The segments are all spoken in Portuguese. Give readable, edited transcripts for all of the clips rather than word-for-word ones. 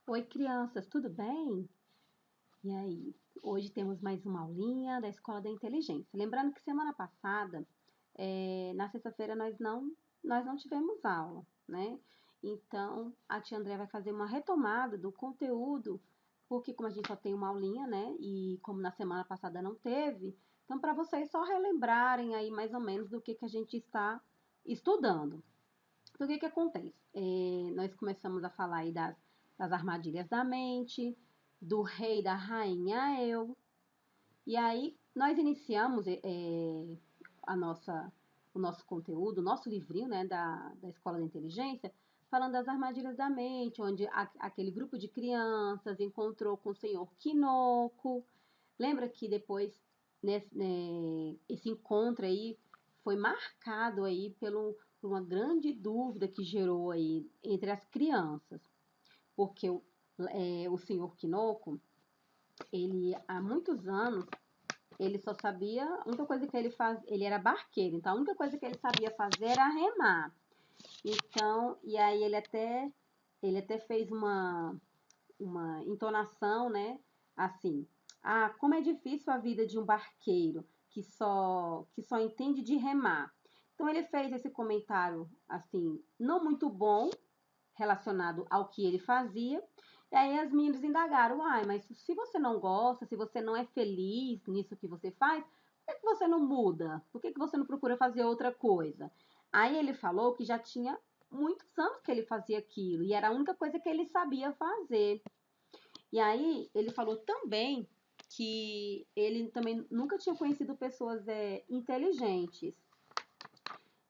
Oi, crianças, tudo bem? E aí, hoje temos mais uma aulinha da Escola da Inteligência. Lembrando que semana passada, na sexta-feira, nós não tivemos aula, né? Então, a tia André vai fazer uma retomada do conteúdo, porque como a gente só tem uma aulinha, né? E como na semana passada não teve, então para vocês só relembrarem aí mais ou menos do que a gente está estudando. Então, o que acontece? Nós começamos a falar aí das armadilhas da mente, do rei e da rainha eu, e aí nós iniciamos o nosso conteúdo, o nosso livrinho, né, da Escola da Inteligência, falando das armadilhas da mente, onde aquele grupo de crianças encontrou com o senhor Kinoko. Lembra que depois esse encontro aí foi marcado aí por uma grande dúvida que gerou aí entre as crianças, porque o senhor Kinoko, ele há muitos anos, ele só sabia, a única coisa que ele faz, ele era barqueiro, então a única coisa que ele sabia fazer era remar. Então, e aí ele até fez uma entonação, né? Assim, como é difícil a vida de um barqueiro que só entende de remar. Então ele fez esse comentário assim, não muito bom, relacionado ao que ele fazia. E aí as meninas indagaram, mas se você não gosta, se você não é feliz nisso que você faz, por que você não muda? Por que você não procura fazer outra coisa? Aí ele falou que já tinha muitos anos que ele fazia aquilo, e era a única coisa que ele sabia fazer. E aí ele falou também que ele também nunca tinha conhecido pessoas inteligentes.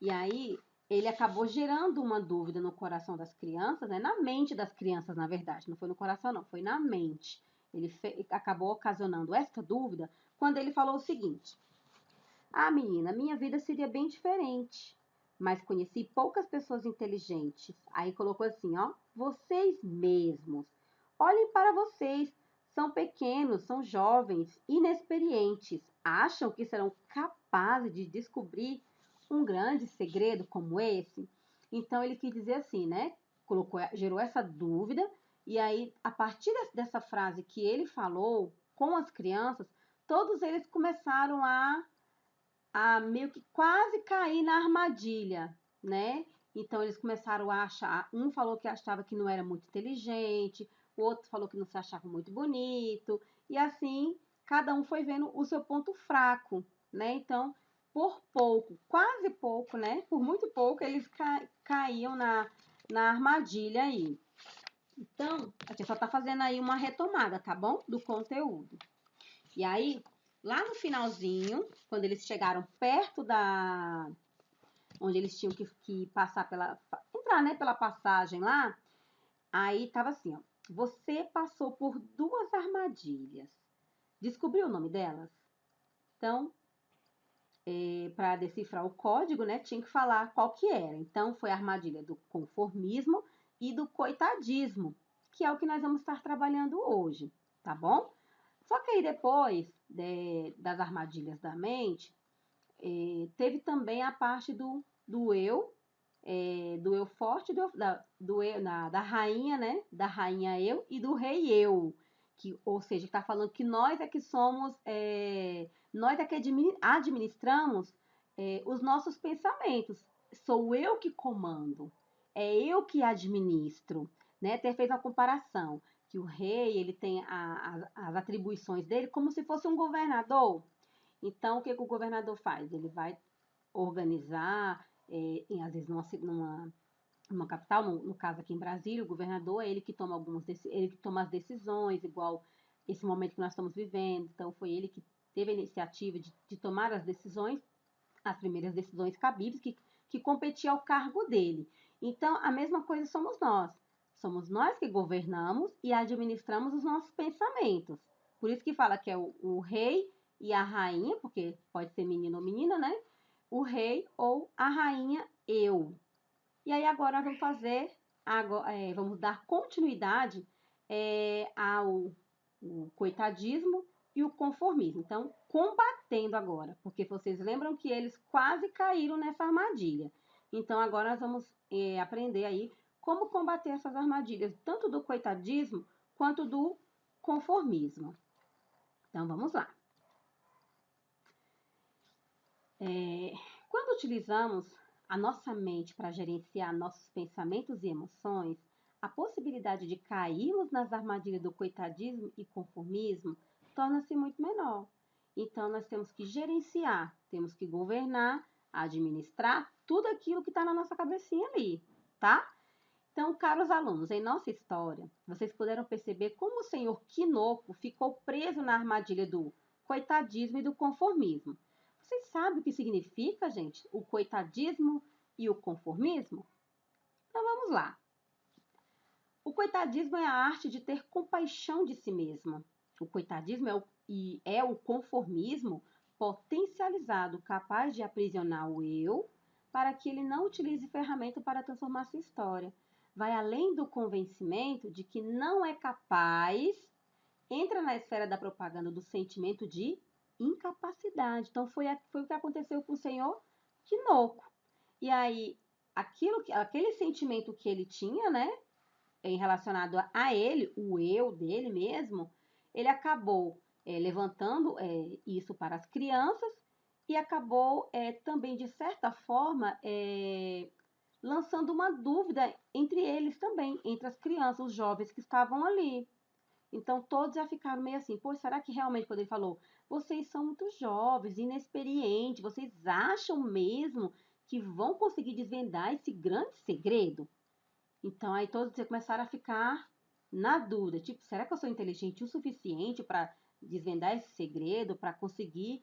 E aí ele acabou gerando uma dúvida no coração das crianças, né? Na mente das crianças, na verdade. Não foi no coração, não, foi na mente. Ele acabou ocasionando esta dúvida quando ele falou o seguinte: menina, minha vida seria bem diferente, mas conheci poucas pessoas inteligentes. Aí colocou assim, ó, vocês mesmos. Olhem para vocês, são pequenos, são jovens, inexperientes. Acham que serão capazes de descobrir um grande segredo como esse? Então ele quis dizer assim, né? Gerou essa dúvida, e aí, a partir dessa frase que ele falou com as crianças, todos eles começaram a meio que quase cair na armadilha, né? Então eles começaram a achar, um falou que achava que não era muito inteligente, o outro falou que não se achava muito bonito, e assim cada um foi vendo o seu ponto fraco, né? Então, por pouco, quase pouco, né? Por muito pouco, eles caíam na armadilha aí. Então, a gente só tá fazendo aí uma retomada, tá bom? Do conteúdo. E aí, lá no finalzinho, quando eles chegaram perto onde eles tinham que passar entrar, né, pela passagem lá, aí tava assim, ó. Você passou por duas armadilhas. Descobriu o nome delas? Então, para decifrar o código, né, tinha que falar qual que era. Então, foi a armadilha do conformismo e do coitadismo, que é o que nós vamos estar trabalhando hoje, tá bom? Só que aí depois das armadilhas da mente, teve também a parte do eu, do eu forte, da rainha, né? Da rainha eu e do rei eu. Ou seja, está falando que nós é que somos, nós é que administramos os nossos pensamentos. Sou eu que comando, é eu que administro, né? Até fez uma comparação que o rei ele tem as atribuições dele como se fosse um governador. Então, o que o governador faz? Ele vai organizar, às vezes numa capital, no caso aqui em Brasília, o governador é ele que toma ele que toma as decisões, igual esse momento que nós estamos vivendo. Então, foi ele que teve a iniciativa de tomar as decisões, as primeiras decisões cabíveis, que competia ao cargo dele. Então, a mesma coisa somos nós. Somos nós que governamos e administramos os nossos pensamentos. Por isso que fala que é o rei e a rainha, porque pode ser menino ou menina, né? O rei ou a rainha eu. E aí agora vamos vamos dar continuidade ao coitadismo e o conformismo. Então, combatendo agora, porque vocês lembram que eles quase caíram nessa armadilha. Então, agora nós vamos aprender aí como combater essas armadilhas, tanto do coitadismo quanto do conformismo. Então, vamos lá. Quando utilizamos a nossa mente para gerenciar nossos pensamentos e emoções, a possibilidade de cairmos nas armadilhas do coitadismo e conformismo torna-se muito menor. Então, nós temos que gerenciar, temos que governar, administrar tudo aquilo que está na nossa cabecinha ali, tá? Então, caros alunos, em nossa história, vocês puderam perceber como o senhor Quinoco ficou preso na armadilha do coitadismo e do conformismo. Vocês sabem o que significa, gente, o coitadismo e o conformismo? Então, vamos lá. O coitadismo é a arte de ter compaixão de si mesmo. O coitadismo é o conformismo potencializado, capaz de aprisionar o eu para que ele não utilize ferramenta para transformar sua história. Vai além do convencimento de que não é capaz, entra na esfera da propaganda do sentimento de incapacidade. Então, foi o que aconteceu com o senhor Quinoco. E aí, aquele sentimento que ele tinha, né, relacionado a ele, o eu dele mesmo, ele acabou levantando isso para as crianças e acabou também, de certa forma, lançando uma dúvida entre eles também, entre as crianças, os jovens que estavam ali. Então, todos já ficaram meio assim, pô, será que realmente, quando ele falou, vocês são muito jovens, inexperientes, vocês acham mesmo que vão conseguir desvendar esse grande segredo? Então, aí todos começaram a ficar na dúvida, tipo, será que eu sou inteligente o suficiente para desvendar esse segredo, para conseguir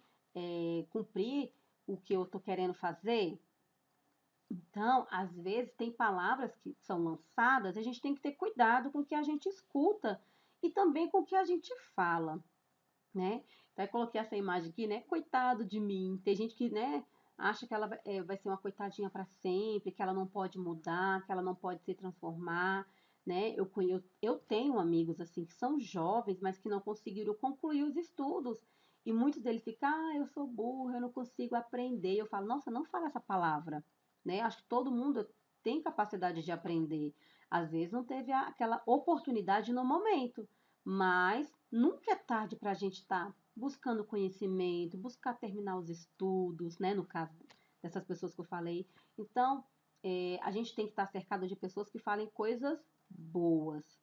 cumprir o que eu estou querendo fazer? Então, às vezes, tem palavras que são lançadas, a gente tem que ter cuidado com o que a gente escuta e também com o que a gente fala, né? Então, eu coloquei essa imagem aqui, né? Coitado de mim. Tem gente que, né, acha que ela vai ser uma coitadinha para sempre, que ela não pode mudar, que ela não pode se transformar, né? Eu tenho amigos, assim, que são jovens, mas que não conseguiram concluir os estudos. E muitos deles ficam, eu sou burro, eu não consigo aprender. Eu falo, nossa, não fala essa palavra, né? Acho que todo mundo tem capacidade de aprender. Às vezes não teve aquela oportunidade no momento, mas nunca é tarde para a gente estar buscando conhecimento, buscar terminar os estudos, né? No caso dessas pessoas que eu falei. Então, a gente tem que estar cercado de pessoas que falem coisas boas.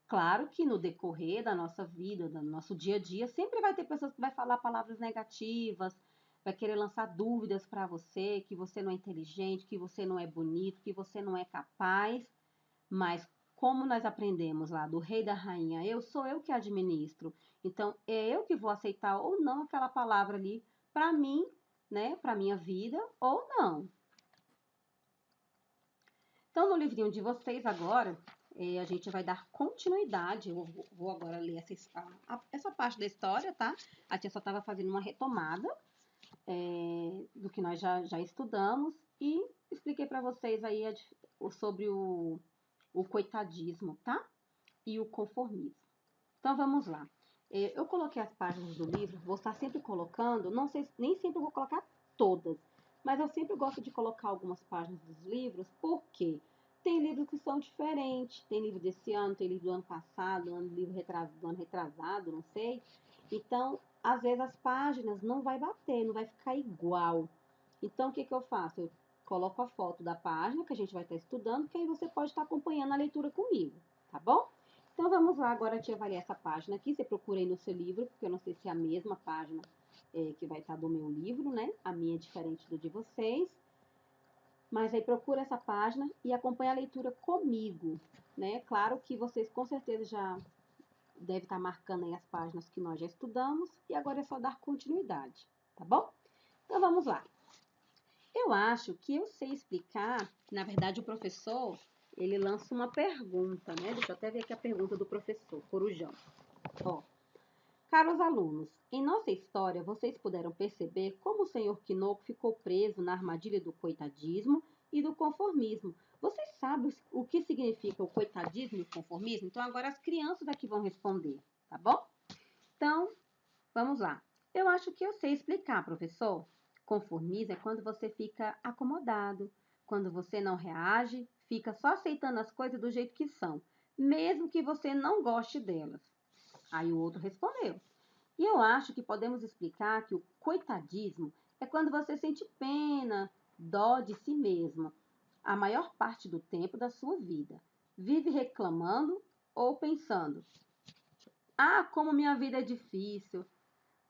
Claro que no decorrer da nossa vida, do nosso dia a dia, sempre vai ter pessoas que vai falar palavras negativas, vai querer lançar dúvidas para você, que você não é inteligente, que você não é bonito, que você não é capaz. Mas como nós aprendemos lá do rei e da rainha, sou eu que administro. Então, é eu que vou aceitar ou não aquela palavra ali para mim, né, para minha vida ou não. Então, no livrinho de vocês agora, a gente vai dar continuidade. Eu vou agora ler essa parte da história, tá? A tia só estava fazendo uma retomada do que nós já estudamos e expliquei para vocês aí sobre o coitadismo, tá? E o conformismo. Então, vamos lá. Eu coloquei as páginas do livro, vou estar sempre colocando, não sei, nem sempre eu vou colocar todas, mas eu sempre gosto de colocar algumas páginas dos livros, porque tem livros que são diferentes, tem livro desse ano, tem livro do ano passado, do ano retrasado, não sei. Então, às vezes as páginas não vai bater, não vai ficar igual. Então, o que eu faço? Eu coloco a foto da página que a gente vai estar estudando, que aí você pode estar acompanhando a leitura comigo, tá bom? Então, vamos lá, agora a tia vai ler essa página aqui, você procura aí no seu livro, porque eu não sei se é a mesma página que vai estar do meu livro, né? A minha é diferente do de vocês. Mas aí procura essa página e acompanha a leitura comigo, né? Claro que vocês com certeza já devem estar marcando aí as páginas que nós já estudamos e agora é só dar continuidade, tá bom? Então vamos lá. Eu acho que eu sei explicar, na verdade o professor, ele lança uma pergunta, né? Deixa eu até ver aqui a pergunta do professor Corujão. Ó, caros alunos, em nossa história, vocês puderam perceber como o senhor Quinoco ficou preso na armadilha do coitadismo e do conformismo. Vocês sabem o que significa o coitadismo e o conformismo? Então, agora as crianças aqui vão responder, tá bom? Então, vamos lá. Eu acho que eu sei explicar, professor. Conformismo é quando você fica acomodado, quando você não reage fica só aceitando as coisas do jeito que são, mesmo que você não goste delas. Aí o outro respondeu: e eu acho que podemos explicar que o coitadismo é quando você sente pena, dó de si mesmo, a maior parte do tempo da sua vida. Vive reclamando ou pensando: ah, como minha vida é difícil.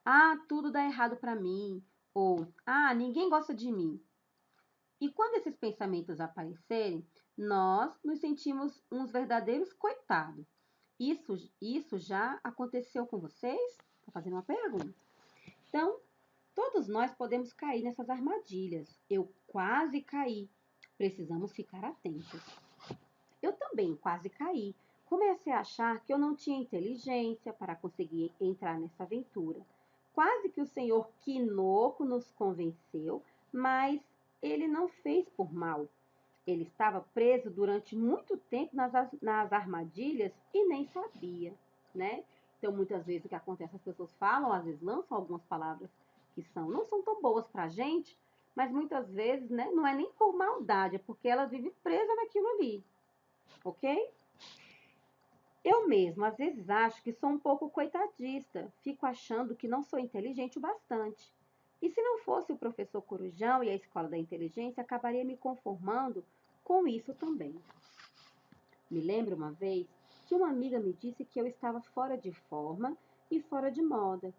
Ah, tudo dá errado para mim. Ou, ah, ninguém gosta de mim. E quando esses pensamentos aparecerem, nós nos sentimos uns verdadeiros coitados. Isso já aconteceu com vocês? Estou fazendo uma pergunta. Então, todos nós podemos cair nessas armadilhas. Eu quase caí. Precisamos ficar atentos. Eu também quase caí. Comecei a achar que eu não tinha inteligência para conseguir entrar nessa aventura. Quase que o senhor Quinoco nos convenceu, mas ele não fez por mal. Ele estava preso durante muito tempo nas armadilhas e nem sabia, né? Então, muitas vezes o que acontece, as pessoas falam, às vezes lançam algumas palavras que não são tão boas para a gente, mas muitas vezes, né, não é nem por maldade, é porque ela vive presa naquilo ali, ok? Eu mesma, às vezes, acho que sou um pouco coitadista, fico achando que não sou inteligente o bastante. E se não fosse o professor Corujão e a Escola da Inteligência, acabaria me conformando com isso também. Me lembro uma vez que uma amiga me disse que eu estava fora de forma e fora de moda.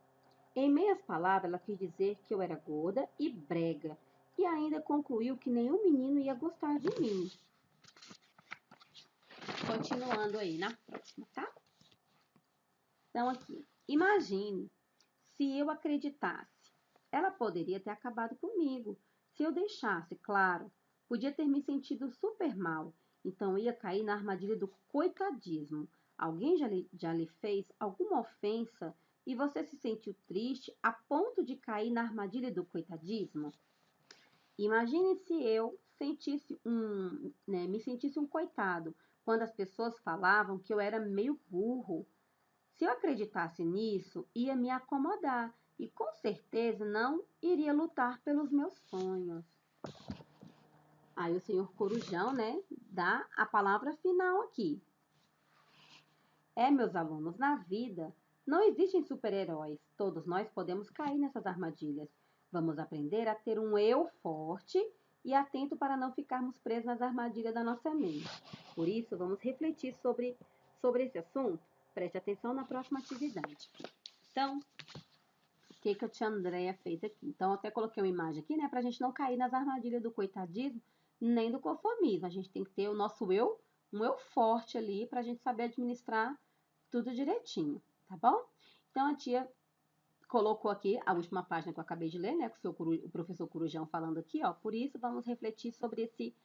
Em meias palavras, ela quis dizer que eu era gorda e brega, e ainda concluiu que nenhum menino ia gostar de mim. Continuando aí na próxima, tá? Então, aqui, imagine se eu acreditasse. Ela poderia ter acabado comigo. Se eu deixasse, claro, podia ter me sentido super mal. Então, ia cair na armadilha do coitadismo. Alguém já lhe fez alguma ofensa e você se sentiu triste a ponto de cair na armadilha do coitadismo? Imagine se eu me sentisse um coitado quando as pessoas falavam que eu era meio burro. Se eu acreditasse nisso, ia me acomodar e com certeza não iria lutar pelos meus sonhos. Aí o senhor Corujão, né, dá a palavra final aqui. Meus alunos, na vida não existem super-heróis. Todos nós podemos cair nessas armadilhas. Vamos aprender a ter um eu forte e atento para não ficarmos presos nas armadilhas da nossa mente. Por isso, vamos refletir sobre esse assunto. Preste atenção na próxima atividade. Então, o que a tia Andréia fez aqui? Então, eu até coloquei uma imagem aqui, né, para a gente não cair nas armadilhas do coitadismo nem do conformismo. A gente tem que ter o nosso eu, um eu forte ali, para a gente saber administrar tudo direitinho, tá bom? Então, a tia colocou aqui a última página que eu acabei de ler, né, com o professor Corujão falando aqui, ó. Por isso, vamos refletir sobre esse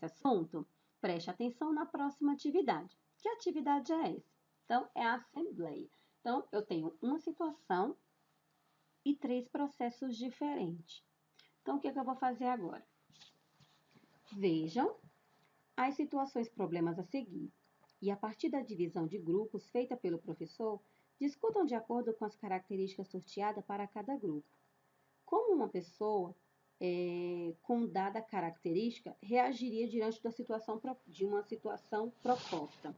assunto. Preste atenção na próxima atividade. Que atividade é essa? Então, é a assembleia. Então, eu tenho uma situação e 3 processos diferentes. Então, o que eu vou fazer agora? Vejam as situações problemas a seguir. E a partir da divisão de grupos feita pelo professor, discutam de acordo com as características sorteadas para cada grupo. Como uma pessoa com dada característica reagiria diante de uma situação proposta.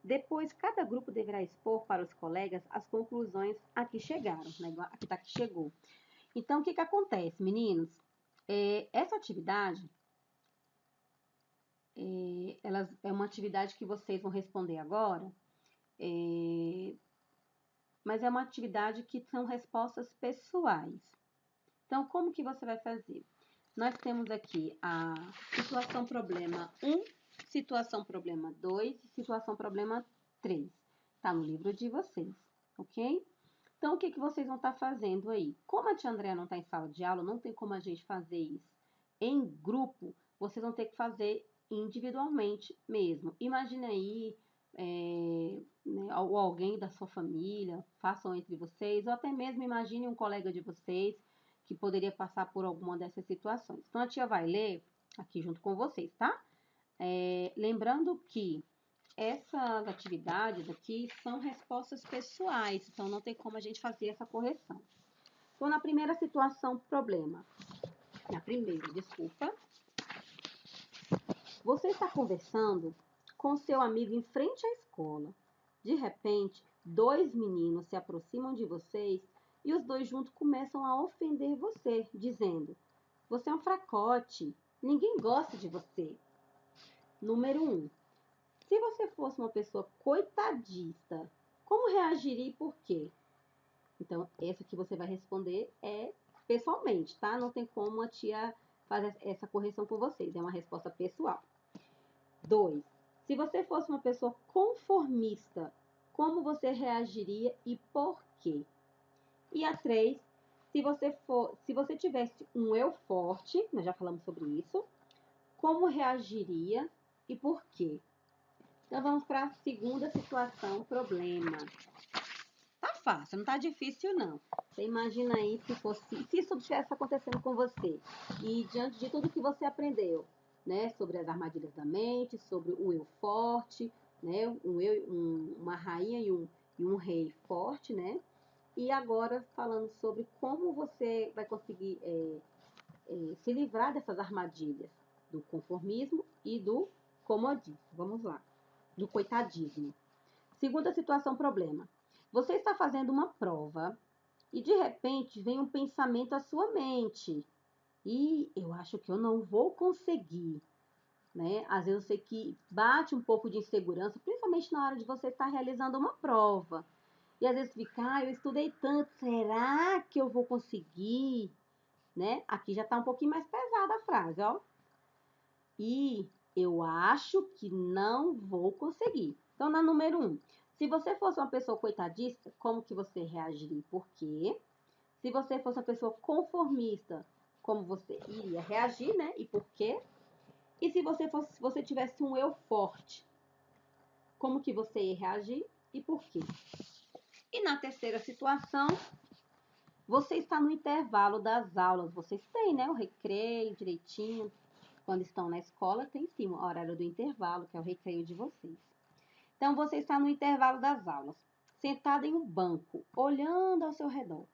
Depois, cada grupo deverá expor para os colegas as conclusões a que chegaram, né? A que chegou. Então, o que acontece, meninos? Essa atividade é uma atividade que vocês vão responder agora, mas é uma atividade que são respostas pessoais. Então, como que você vai fazer? Nós temos aqui a situação problema 1, situação problema 2 e situação problema 3. Está no livro de vocês, ok? Então, o que vocês vão estar fazendo aí? Como a tia Andréa não está em sala de aula, não tem como a gente fazer isso em grupo, vocês vão ter que fazer individualmente mesmo. Imagine aí, né, ou alguém da sua família, façam entre vocês, ou até mesmo imagine um colega de vocês que poderia passar por alguma dessas situações. Então, a tia vai ler aqui junto com vocês, tá? Lembrando que essas atividades aqui são respostas pessoais, então não tem como a gente fazer essa correção. Então, na primeira situação, problema. Na primeira, desculpa. Você está conversando com seu amigo em frente à escola. De repente, dois meninos se aproximam de vocês e os dois juntos começam a ofender você, dizendo: você é um fracote, ninguém gosta de você. Número 1. Se você fosse uma pessoa coitadista, como reagiria e por quê? Então, essa que você vai responder é pessoalmente, tá? Não tem como a tia fazer essa correção com vocês, é uma resposta pessoal. 2. Se você fosse uma pessoa conformista, como você reagiria e por quê? E a 3. Se você tivesse um eu forte, nós já falamos sobre isso, como reagiria e por quê? Então vamos para a segunda situação, problema. Tá fácil, não tá difícil não. Você imagina aí se isso estivesse acontecendo com você e diante de tudo que você aprendeu, né, sobre as armadilhas da mente, sobre o eu forte, né, uma rainha e um rei forte, né? E agora falando sobre como você vai conseguir se livrar dessas armadilhas do conformismo e do comodismo. Vamos lá, do coitadismo. Segunda situação, problema. Você está fazendo uma prova e de repente vem um pensamento à sua mente. E eu acho que eu não vou conseguir, né? Às vezes eu sei que bate um pouco de insegurança, principalmente na hora de você estar realizando uma prova. E às vezes fica, eu estudei tanto, será que eu vou conseguir? Né? Aqui já está um pouquinho mais pesada a frase, ó. E eu acho que não vou conseguir. Então, na número 1, se você fosse uma pessoa coitadista, como que você reagiria e por quê? Se você fosse uma pessoa conformista, como você iria reagir, né? E por quê? E se você tivesse um eu forte, como que você ia reagir e por quê? E na terceira situação, você está no intervalo das aulas. Vocês têm, né? O recreio direitinho. Quando estão na escola, tem sim o horário do intervalo, que é o recreio de vocês. Então, você está no intervalo das aulas, sentado em um banco, olhando ao seu redor,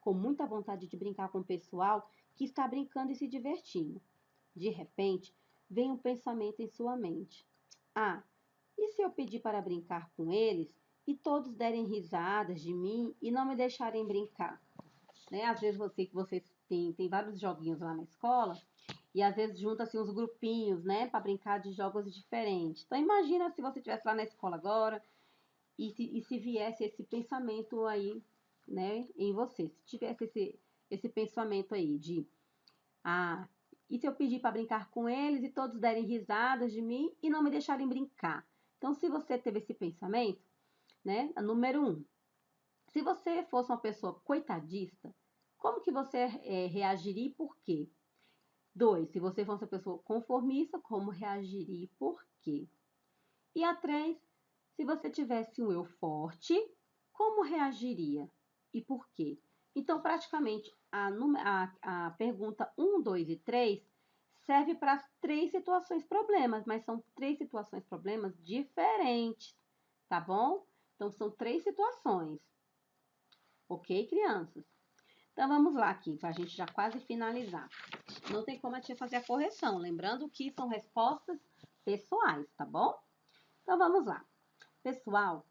com muita vontade de brincar com o pessoal que está brincando e se divertindo. De repente, vem um pensamento em sua mente. Ah, e se eu pedir para brincar com eles e todos derem risadas de mim e não me deixarem brincar? Né? Às vezes vocês tem vários joguinhos lá na escola e às vezes junta-se uns grupinhos, né, para brincar de jogos diferentes. Então imagina se você estivesse lá na escola agora e se viesse esse pensamento aí, né, em você. Se tivesse esse pensamento aí de, ah, e se eu pedir para brincar com eles e todos derem risadas de mim e não me deixarem brincar? Então, se você teve esse pensamento, né, número 1, se você fosse uma pessoa coitadista, como que você reagiria e por quê? 2, se você fosse uma pessoa conformista, como reagiria e por quê? E a 3, se você tivesse um eu forte, como reagiria e por quê? Então, praticamente, a pergunta 1, 2 e 3 serve para as 3 situações problemas, mas são 3 situações problemas diferentes, tá bom? Então, são 3 situações. Ok, crianças? Então, vamos lá aqui, para a gente já quase finalizar. Não tem como a tia fazer a correção, lembrando que são respostas pessoais, tá bom? Então, vamos lá. Pessoal,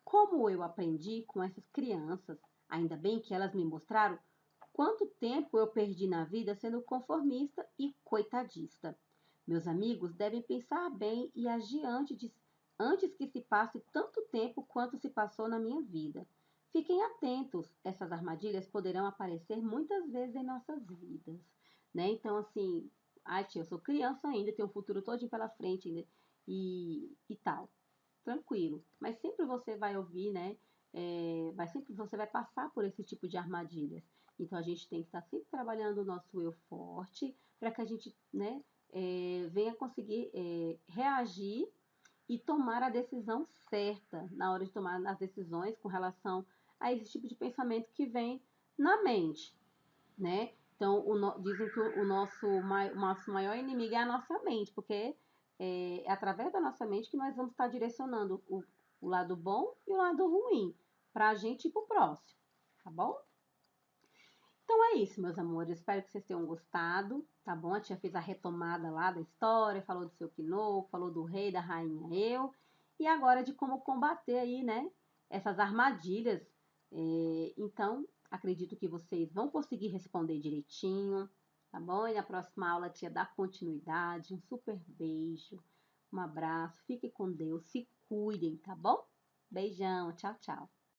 como eu aprendi com essas crianças, ainda bem que elas me mostraram quanto tempo eu perdi na vida sendo conformista e coitadista. Meus amigos devem pensar bem e agir antes que se passe tanto tempo quanto se passou na minha vida. Fiquem atentos, essas armadilhas poderão aparecer muitas vezes em nossas vidas, né? Então, assim, ai tia, eu sou criança ainda, tenho um futuro todo pela frente ainda, e tal. Tranquilo. Mas sempre você vai ouvir, né? Sempre você vai passar por esse tipo de armadilhas. Então, a gente tem que estar sempre trabalhando o nosso eu forte para que a gente, né, venha conseguir reagir e tomar a decisão certa na hora de tomar as decisões com relação a esse tipo de pensamento que vem na mente, né? Então, dizem que o nosso maior inimigo é a nossa mente, porque é através da nossa mente que nós vamos estar direcionando o lado bom e o lado ruim para a gente e para o próximo, tá bom? Então é isso, meus amores. Espero que vocês tenham gostado, tá bom? A tia fez a retomada lá da história, falou do seu Quinô, falou do rei, da rainha eu, e agora de como combater aí, né? Essas armadilhas. Então, acredito que vocês vão conseguir responder direitinho, tá bom? E na próxima aula a tia dá continuidade. Um super beijo, um abraço, fiquem com Deus, se cuidem, tá bom? Beijão, tchau, tchau.